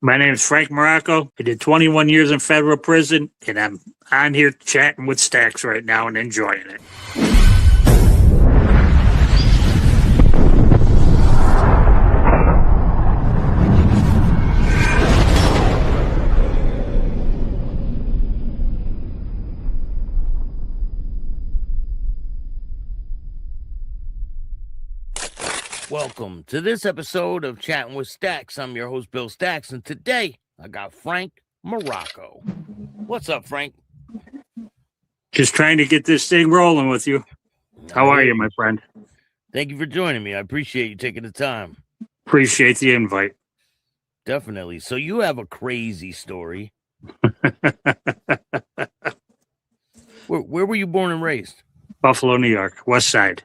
My name is Frank Morrocco. I did 21 years in federal prison, and I'm on here chatting with Staxx right now and enjoying it. Welcome to this episode of Chatting with Staxx. I'm your host, Bill Staxx, and today I got Frank Morrocco. What's up, Frank? Just trying to get this thing rolling with you. How are you, my friend? Thank you for joining me. I appreciate you taking the time. Appreciate the invite. Definitely. So you have a crazy story. Where were you born and raised? Buffalo, New York, West Side.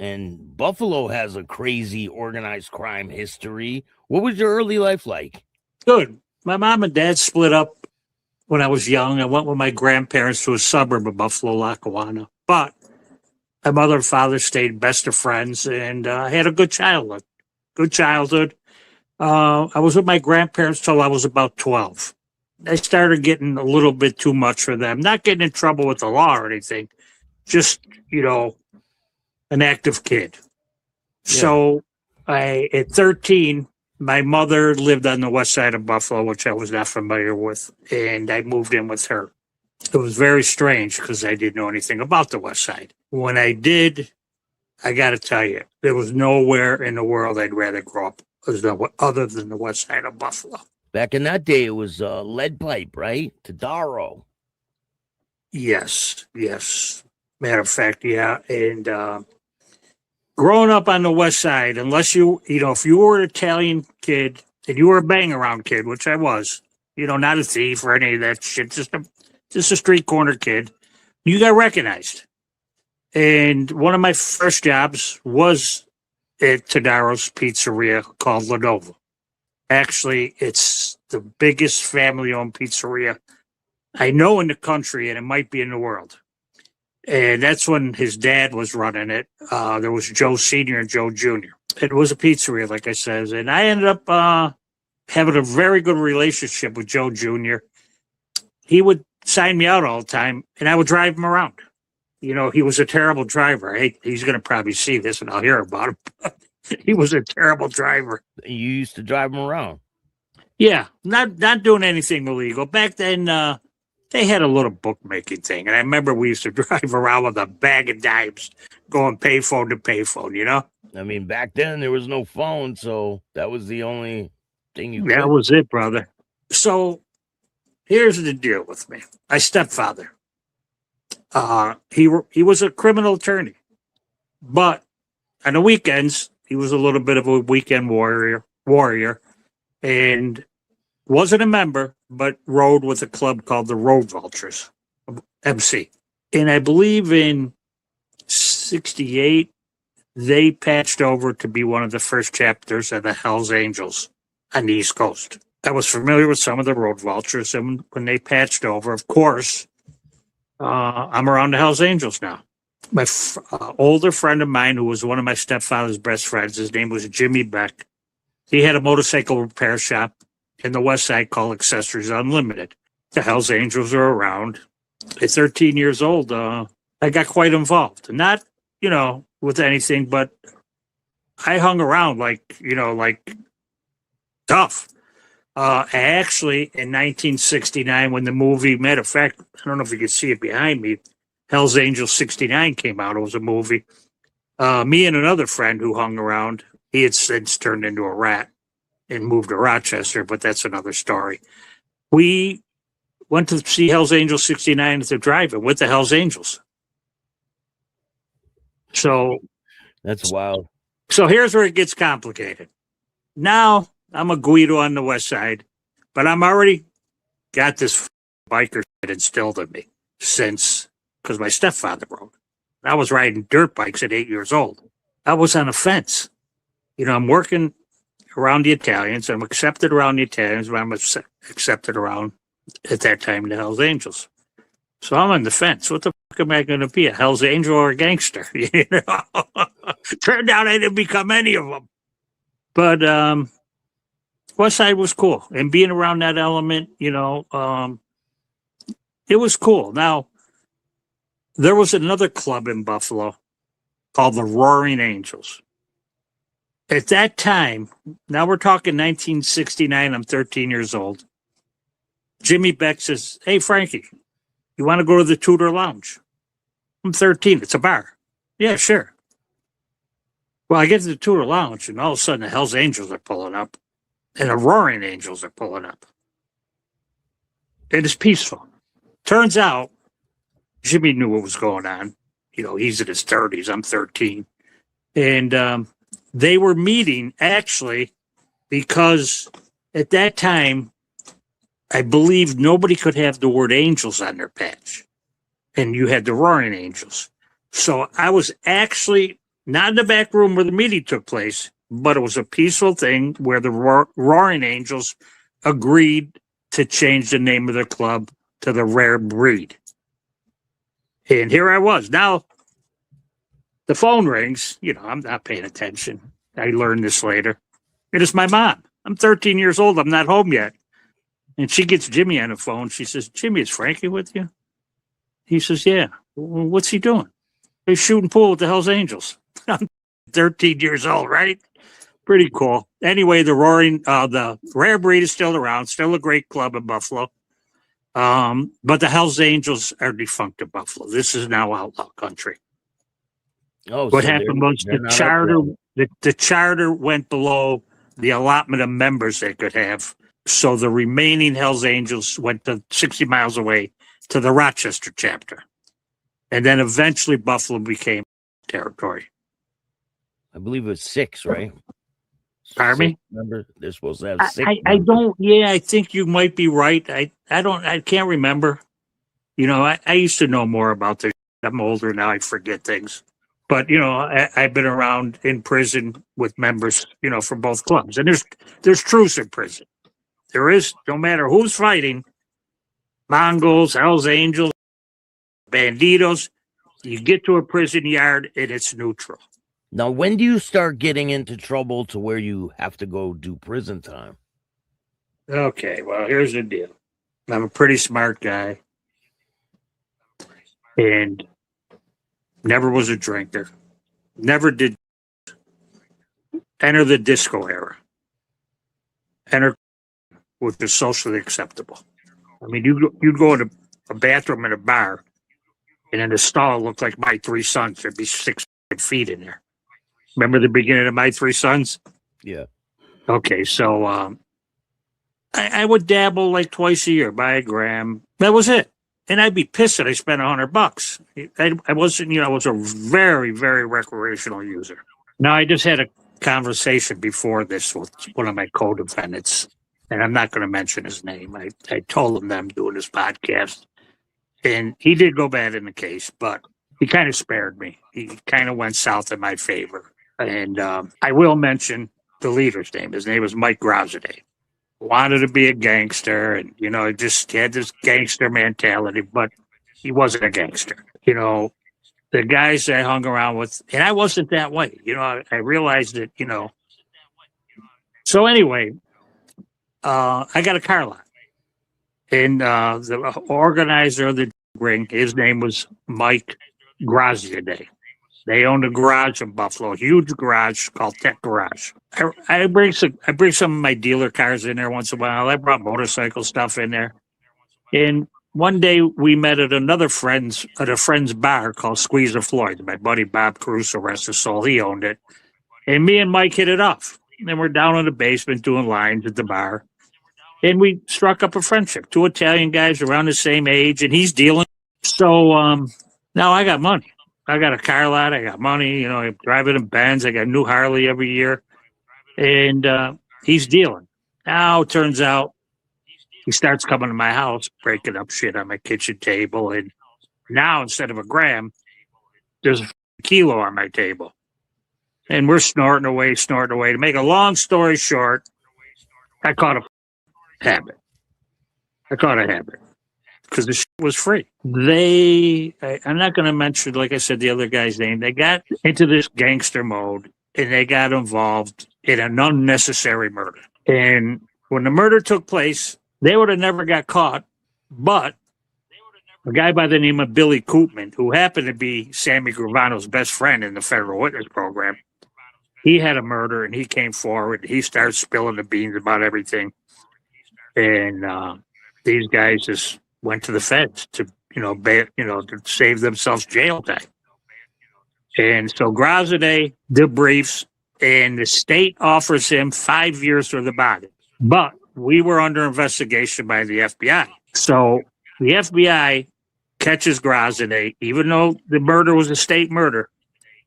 And Buffalo has a crazy organized crime history. What was your early life like? Good. My mom and dad split up when I was young. I went with my grandparents to a suburb of Buffalo, Lackawanna. But my mother and father stayed best of friends, and I had a good childhood. I was with my grandparents till I was about 12. I started getting a little bit too much for them. Not getting in trouble with the law or anything. Just, an active kid. Yeah. So at 13, my mother lived on the west side of Buffalo, which I was not familiar with, and I moved in with her. It was very strange because I didn't know anything about the west side. When I did, I got to tell you, there was nowhere in the world I'd rather grow up other than the west side of Buffalo. Back in that day, it was lead pipe, right? To Darrow. Yes. Matter of fact, yeah. And growing up on the west side, unless if you were an Italian kid and you were a bang around kid, which I was, not a thief or any of that shit, just a street corner kid, you got recognized. And one of my first jobs was at Tadaro's Pizzeria called Lenovo. Actually, it's the biggest family-owned pizzeria I know in the country, and it might be in the world. And that's when his dad was running it. There was Joe Sr. and Joe Jr. It was a pizzeria, like I said. And I ended up having a very good relationship with Joe Jr. He would sign me out all the time, and I would drive him around. He was a terrible driver. He's going to probably see this, and I'll hear about it. He was a terrible driver. You used to drive him around? Yeah, not doing anything illegal. Back then, they had a little bookmaking thing, and I remember we used to drive around with a bag of dimes going payphone to payphone, I mean, back then there was no phone, so that was the only thing you could. That was it, brother. So here's the deal with me. My stepfather, he was a criminal attorney, but on the weekends, he was a little bit of a weekend warrior, and wasn't a member, but rode with a club called the Road Vultures, MC. And I believe in 68, they patched over to be one of the first chapters of the Hells Angels on the East Coast. I was familiar with some of the Road Vultures, and when they patched over, of course, I'm around the Hells Angels now. My older friend of mine, who was one of my stepfather's best friends, his name was Jimmy Beck. He had a motorcycle repair shop in the west side called Accessories Unlimited. The Hells Angels are around. At 13 years old, I got quite involved. Not, with anything, but I hung around like tough. Actually, in 1969, when the movie, matter of fact, I don't know if you can see it behind me, Hells Angels 69 came out. It was a movie. Me and another friend who hung around, he had since turned into a rat and moved to Rochester, but that's another story. We went to see Hells Angels 69 at the drive-in with the Hells Angels. So that's wild. So here's where it gets complicated. Now I'm a Guido on the west side, but I'm already got this biker shit instilled in me because my stepfather rode. I was riding dirt bikes at 8 years old. I was on a fence. I'm working around the Italians. I'm accepted around the Italians, but I'm accepted around, at that time, the Hells Angels. So I'm on the fence. What the fuck am I going to be, a Hells Angel or a gangster? Turned out I didn't become any of them. But West Side was cool, and being around that element, it was cool. Now, there was another club in Buffalo called the Roaring Angels. At that time, now we're talking 1969, I'm 13 years old. Jimmy Beck says, "Hey, Frankie, you want to go to the Tudor Lounge?" I'm 13, it's a bar. Yeah, sure. Well, I get to the Tudor Lounge, and all of a sudden the Hells Angels are pulling up, and the Roaring Angels are pulling up. And it's peaceful. Turns out, Jimmy knew what was going on. He's in his 30s, I'm 13. And they were meeting, actually, because at that time, I believe nobody could have the word angels on their patch. And you had the Roaring Angels. So I was actually not in the back room where the meeting took place, but it was a peaceful thing where the Roaring Angels agreed to change the name of their club to the Rare Breed. And here I was. Now, the phone rings. I'm not paying attention. I learned this later. It is my mom. I'm 13 years old. I'm not home yet. And she gets Jimmy on the phone. She says, "Jimmy, is Frankie with you?" He says, "Yeah." "Well, what's he doing?" "He's shooting pool with the Hells Angels." I'm 13 years old, right? Pretty cool. Anyway, the Rare Breed is still around, still a great club in Buffalo. But the Hells Angels are defunct in Buffalo. This is now outlaw country. Oh, What so happened was they're the not up charter, there. the charter went below the allotment of members they could have. So the remaining Hells Angels went to 60 miles away to the Rochester chapter. And then eventually Buffalo became territory. I believe it was 6, right? Pardon me? Remember, they're supposed to have 6. I don't. Yeah, I think you might be right. I can't remember. I used to know more about this. I'm older now. I forget things. But I've been around in prison with members, from both clubs, and there's truce in prison. There is, no matter who's fighting, Mongols, Hells Angels, Banditos. You get to a prison yard and it's neutral. Now, when do you start getting into trouble to where you have to go do prison time? Okay, well, here's the deal. I'm a pretty smart guy and never was a drinker. Never did enter the disco era. Enter, which is socially acceptable. I mean, you'd go in a bathroom in a bar, and in the stall looked like My Three Sons. There'd be 6 feet in there. Remember the beginning of My Three Sons? Yeah. Okay, so I would dabble like twice a year, buy a gram. That was it. And I'd be pissed that I spent $100. I wasn't, I was a very, very recreational user. Now, I just had a conversation before this with one of my co-defendants, and I'm not going to mention his name. I told him that I'm doing this podcast, and he did go bad in the case, but he kind of spared me. He kind of went south in my favor. And I will mention the leader's name. His name was Mike Grozade. Wanted to be a gangster, and just had this gangster mentality, but he wasn't a gangster. The guys I hung around with, and I wasn't that way. I realized that. So anyway, I got a car lot, and the organizer of the ring, his name was Mike Grozade. They owned a garage in Buffalo, a huge garage called Tech Garage. I bring some of my dealer cars in there once in a while. I brought motorcycle stuff in there. And one day we met at a friend's bar called Squeezer Floyd. My buddy Bob Caruso, rest his soul, he owned it. And me and Mike hit it off. And we're down in the basement doing lines at the bar. And we struck up a friendship. 2 Italian guys around the same age, and he's dealing. So now I got money. I got a car lot. I got money. I'm driving a Benz. I got a new Harley every year. And he's dealing. Now it turns out he starts coming to my house, breaking up shit on my kitchen table. And now instead of a gram, there's a kilo on my table. And we're snorting away. To make a long story short, I caught a habit. Because the shit was free. I'm not going to mention, like I said, the other guy's name. They got into this gangster mode, and they got involved in an unnecessary murder. And when the murder took place, they would have never got caught. But a guy by the name of Billy Koopman, who happened to be Sammy Gravano's best friend in the federal witness program, he had a murder and he came forward. He started spilling the beans about everything. And these guys just went to the feds to, to save themselves jail time. And so Grozade debriefs, and the state offers him 5 years for the body. But we were under investigation by the FBI. So the FBI catches Grozade, even though the murder was a state murder.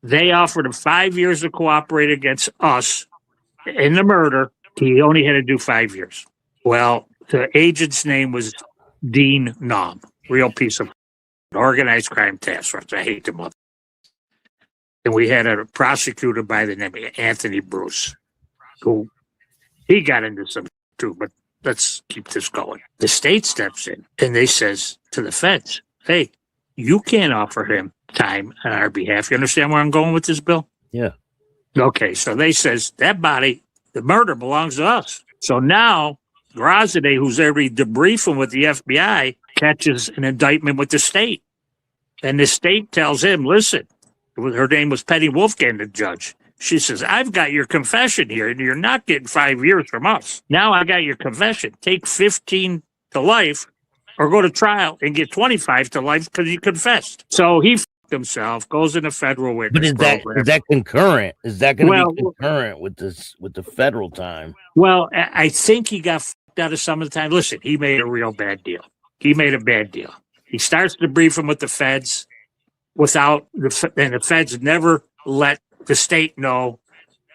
They offered him 5 years to cooperate against us in the murder. He only had to do 5 years. Well, the agent's name was Dean Nom, real piece of organized crime task force. I hate them. And we had a prosecutor by the name of Anthony Bruce, who he got into some too, but let's keep this going. The state steps in and they says to the feds, hey, you can't offer him time on our behalf. You understand where I'm going with this, Bill? Yeah. Okay, so they says that body, the murder belongs to us. So now Grozade, who's already debriefing with the FBI, catches an indictment with the state. And the state tells him, listen, her name was Penny Wolfgang, the judge. She says, I've got your confession here, and you're not getting 5 years from us. Now I got your confession. Take 15 to life or go to trial and get 25 to life because you confessed. So he f***ed himself, goes in a federal witness program. Is that concurrent? Is that going to be concurrent with the federal time? Well, I think he got f***ed out of some of the time. Listen, he made a real bad deal. He made a bad deal. He starts to brief him with the feds and the feds never let the state know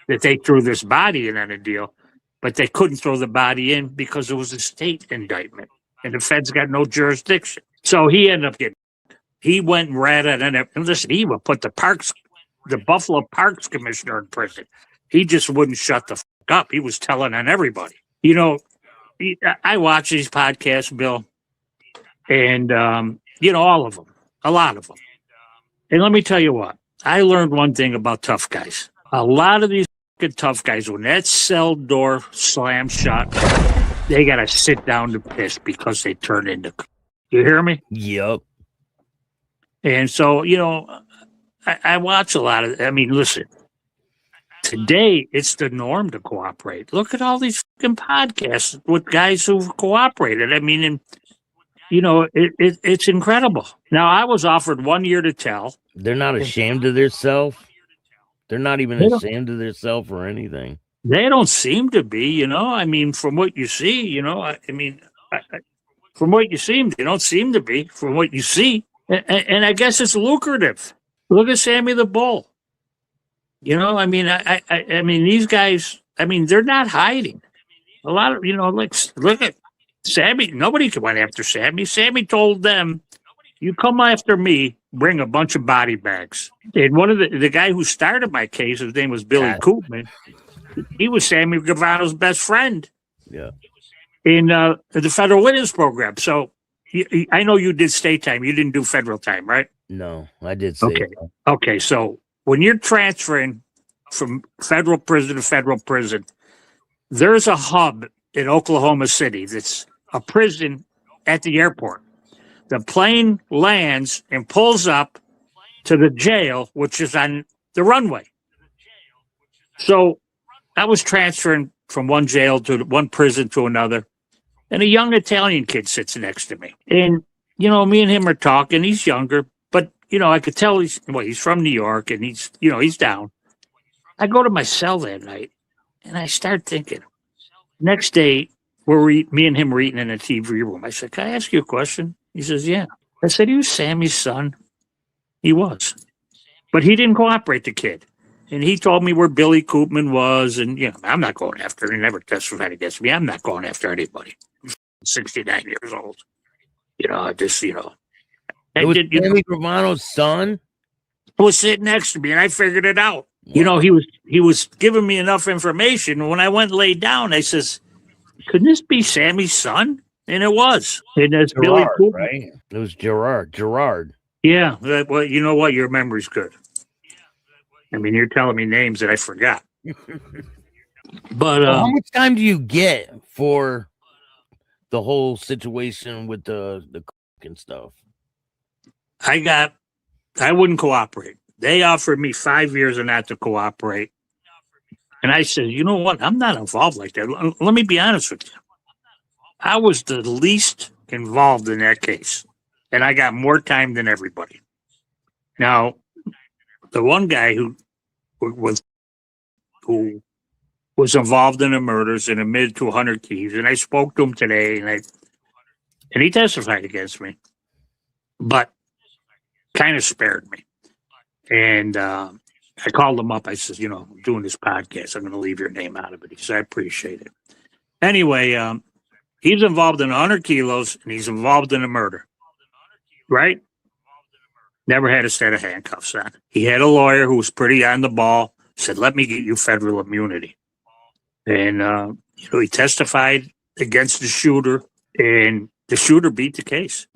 that they threw this body in on a deal, but they couldn't throw the body in because it was a state indictment and the feds got no jurisdiction. So he ended up he went and ratted and listen, he would put the Buffalo Parks commissioner in prison. He just wouldn't shut the fuck up. He was telling on everybody. I watch these podcasts, Bill, and, all of them, a lot of them. And let me tell you what, I learned one thing about tough guys. A lot of these fucking tough guys, when that cell door slams shut, they got to sit down to piss because they turn into. You hear me? Yep. And so, I watch a lot of, listen, today it's the norm to cooperate. Look at all these fucking podcasts with guys who've cooperated. It's incredible. Now, I was offered 1 year to tell. They're not ashamed of themselves. They're not even ashamed of themselves or anything. They don't seem to be, from what you see, from what you see, they don't seem to be from what you see. And I guess it's lucrative. Look at Sammy the Bull. These guys, they're not hiding. A lot of, look at Sammy. Nobody went after Sammy. Sammy told them, you come after me, bring a bunch of body bags. And one of the guy who started my case, his name was Billy Koopman. He was Sammy Gravano's best friend. Yeah. In the federal witness program. So I know you did state time. You didn't do federal time, right? No, I did say okay. Okay, so when you're transferring from federal prison to federal prison, there's a hub in Oklahoma City that's a prison at the airport. The plane lands and pulls up to the jail, which is on the runway. So I was transferring from one jail to one prison to another, and a young Italian kid sits next to me. And, me and him are talking. He's younger, but, I could tell he's from New York, and he's down. I go to my cell that night, and I start thinking. Next day, me and him were eating in a TV room. I said, can I ask you a question? He says, yeah. I said, are you Sammy's son? He was. But he didn't cooperate, the kid. And he told me where Billy Koopman was. And, I'm not going after him. He never testified against me. I'm not going after anybody. I'm 69 years old. It was Sammy Gravano's son? Was sitting next to me, and I figured it out. Wow. He was giving me enough information. When I went and laid down, I says, could this be Sammy's son? And it was. And that's Billy Koopman. Right? It was Gerard. Yeah. Well, you know what? Your memory's good. You're telling me names that I forgot. But Well, how much time do you get for the whole situation with the coke and stuff? I wouldn't cooperate. They offered me 5 years and not to cooperate. And I said, you know what? I'm not involved like that. Let me be honest with you. I was the least involved in that case. And I got more time than everybody. Now, the one guy who was involved in the murders and admitted to 100 keys, and I spoke to him today, and he testified against me, but kind of spared me. And I called him up. I said, you know, I'm doing this podcast. I'm going to leave your name out of it. He said, I appreciate it. Anyway, he's involved in 100 kilos, and he's involved in a murder, right? Never had a set of handcuffs on. He had a lawyer who was pretty on the ball, said, let me get you federal immunity. And, you know, he testified against the shooter, and the shooter beat the case.